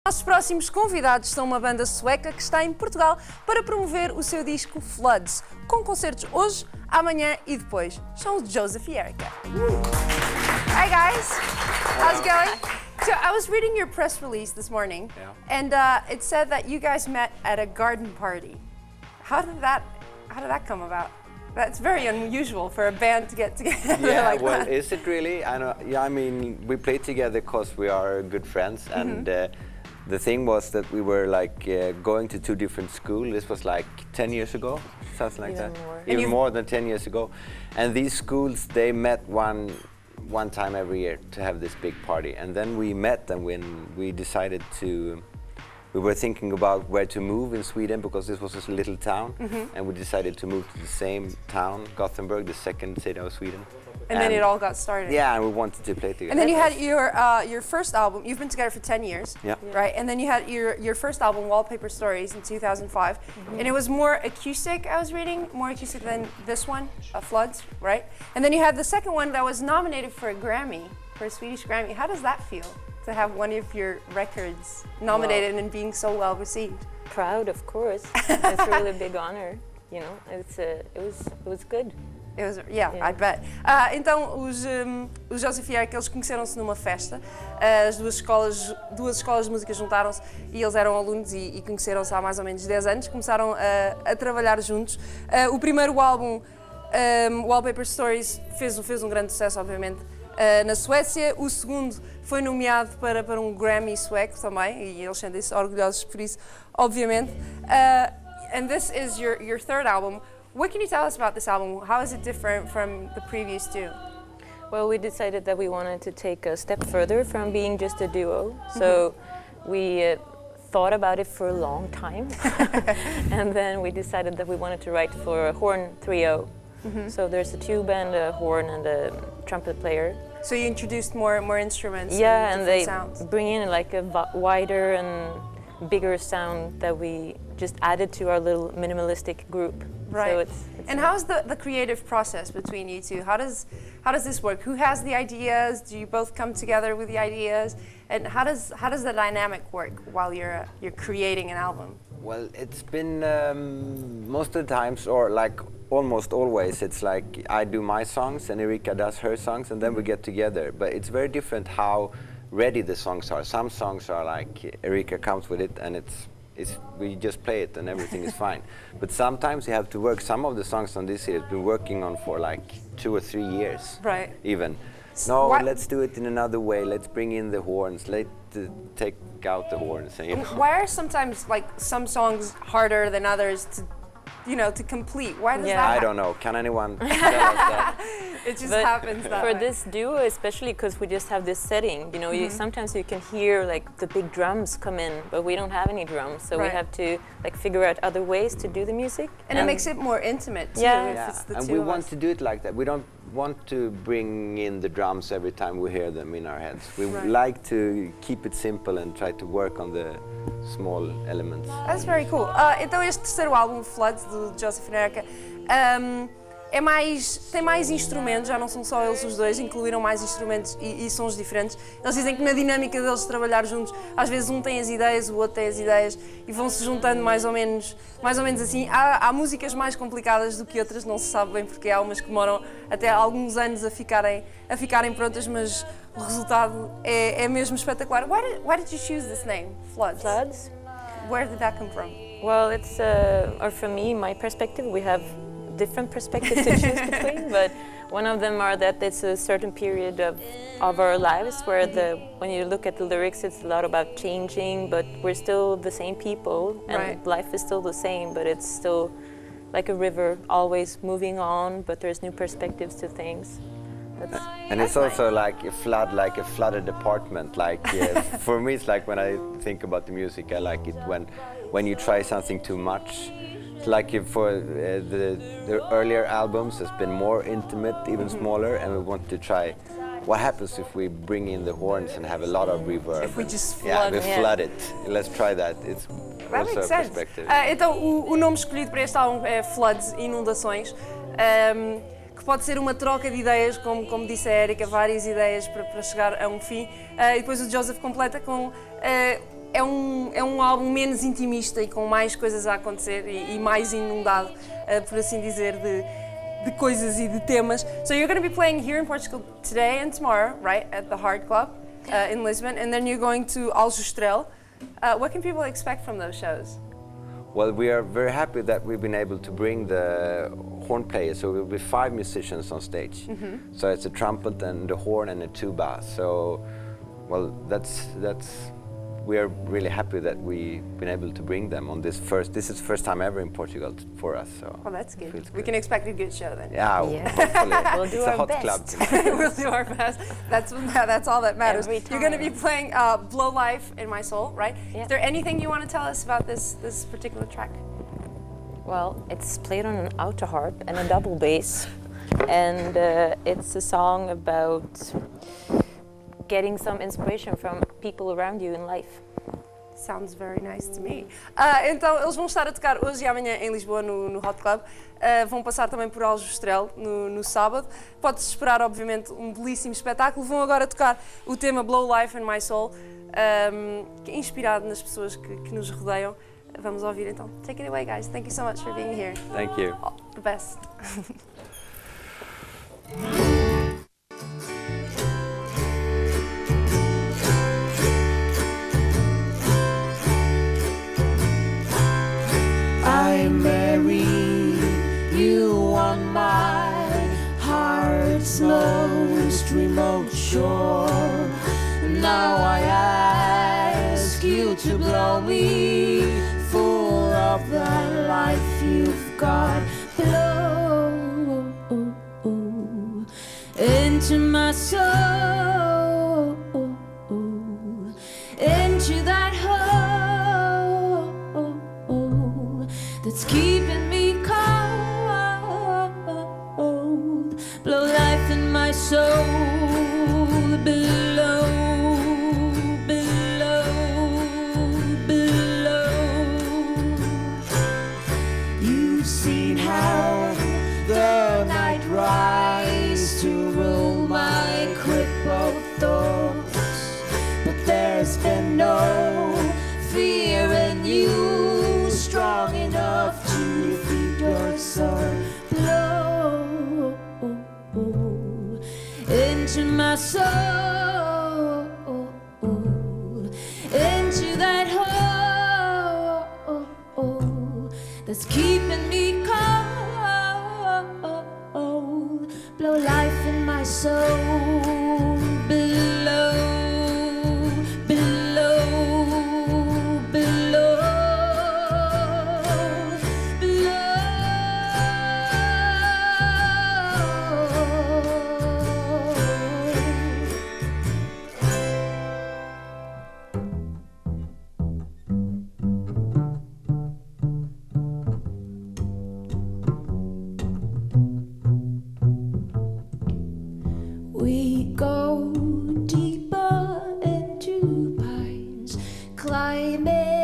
Nossos próximos convidados são uma banda sueca que está em Portugal para promover o seu disco Floods, com concertos hoje, amanhã e depois. São os Josef Erika. Hi guys, how's it going? So I was reading your press release this morning, and it said that you guys met at a garden party. How did that come about? That's very unusual for a band to get together like that. Is it really? I know. Yeah, I mean, we played together because we are good friends, and the thing was that we were like going to two different schools. This was like 10 years ago, something like that. Even more than 10 years ago. And these schools, they met one time every year to have this big party. And then we met, and when we decided to, we were thinking about where to move in Sweden because this was a little town, and we decided to move to the same town, Gothenburg, the second city of Sweden. And then it all got started. Yeah, and we wanted to play together. And then you had your first album. You've been together for 10 years, right? And then you had your first album, Wallpaper Stories, in 2005, and it was more acoustic. I was reading more acoustic than this one, Floods, right? And then you had the second one that was nominated for a Grammy, for a Swedish Grammy. How does that feel to have one of your records nominated and being so well received? Proud, of course. It's a really big honor. You know, it was good. I bet. Então, os Josef Erika, eles conheceram-se numa festa. As duas escolas de música juntaram-se e eles eram alunos e conheceram-se há mais ou menos 10 anos. Começaram a trabalhar juntos. O primeiro álbum, Wallpaper Stories, fez um grande sucesso, obviamente, na Suécia. O segundo foi nomeado para um Grammy sueco também, e eles sentem-se orgulhosos por isso, obviamente. And this is your third album. What can you tell us about this album? How is it different from the previous two? Well, we decided that we wanted to take a step further from being just a duo. So we thought about it for a long time. And then we decided that we wanted to write for a horn trio. So there's a tube and a horn and a trumpet player. So you introduced more instruments. Yeah, and they sounds. Bring in like a wider and bigger sound that we just added to our little minimalistic group. Right. So it's and how's the creative process between you two? How does this work? Who has the ideas? Do you both come together with the ideas? And how does the dynamic work while you're creating an album? Well, it's been most of the times, or like almost always, it's like I do my songs and Erika does her songs, and then we get together. But it's very different how ready the songs are. Some songs are like Erika comes with it, and we just play it and everything is fine. But sometimes you have to work. Some of the songs on this here has been working on for like 2 or 3 years. Right. Even. No, let's do it in another way. Let's bring in the horns. Let's take out the horns. And, Why are sometimes like some songs harder than others to complete? Why does that happen? I don't know. Can anyone tell us that? It just happens that for way. this duo, especially because we just have this setting, you know, sometimes you can hear like the big drums come in, but we don't have any drums, so we have to like figure out other ways to do the music. And it makes it more intimate too. Yeah. If it's the and two we of want us. to do it like that. We don't want to bring in the drums every time we hear them in our heads. We like to keep it simple and try to work on the small elements. That's very cool. Então este terceiro álbum, Floods, do Josef Erika, tem mais instrumentos, já não são só eles os dois, incluíram mais instrumentos e sons diferentes. Eles dizem que na dinâmica deles trabalhar juntos, às vezes um tem as ideias, o outro tem as ideias e vão se juntando mais ou menos assim. Há músicas mais complicadas do que outras, não se sabe bem porque há umas que demoram até alguns anos a ficarem prontas, mas o resultado é mesmo espetacular. Why did you choose this name, Floods? Floods? Where did that come from? Well, it's or for me, my perspective, we have different perspectives to choose between, but one of them are that it's a certain period of our lives where when you look at the lyrics, it's a lot about changing, but we're still the same people, and life is still the same, but it's still like a river, always moving on, but there's new perspectives to things. And it's also like a flooded apartment. Like for me, it's like when I think about the music, I like it when you try something too much. Like for the earlier albums, it's been more intimate, even smaller, and we want to try what happens if we bring in the horns and have a lot of reverb. If we just flood flood it. Let's try that. It's also a perspective. Então o nome escolhido para este álbum é Floods, Inundações. Que pode ser uma troca de ideias, como disse a Erika, várias ideias para chegar a um fim. E depois o Josef completa com álbum menos intimista e com mais coisas a acontecer e mais inundado, por assim dizer, de coisas e de temas. So you're going to be playing here in Portugal today and tomorrow, right, at the Hard Club in Lisbon, and then you're going to Aljustrel. What can people expect from those shows? Well, we are very happy that we've been able to bring the horn players, so there will be 5 musicians on stage. So it's a trumpet and a horn and a tuba. So, well, we are really happy that we've been able to bring them on this is the first time ever in Portugal for us. So well, that's good. We can expect a good show then. Yeah, hopefully. We'll do it's our a hot best. club tonight. We'll do our best. That's all that matters. Every time. You're going to be playing Blow Life in My Soul, right? Yeah. Is there anything you want to tell us about this particular track? Well, it's played on an auto harp and a double bass, and it's a song about getting some inspiration from people around you in life. Sounds very nice to me. Então, eles vão estar a tocar hoje e amanhã em Lisboa no Hot Club. Vão passar também por Aljustrel no sábado. Pode-se esperar, obviamente, um belíssimo espetáculo. Vão agora tocar o tema Blow Life in My Soul, que é inspirado nas pessoas que nos rodeiam. Vamos ouvir então. Take it away, guys. Thank you so much for being here. Thank you. All the best. I marry you on my heart's most remote shore. Now I ask you to blow me full of the life you've got. Blow into my soul, into that hole that's keeping me cold. Blow life in my soul. Below, below, below. You've seen how the night rise to rule my crippled thoughts, but there's been no fear in you strong enough to defeat your soul. Blow into my soul, into that hole that's keeping me cold. Blow life in my soul. Below, below, below, below. We go deeper into pines, climbing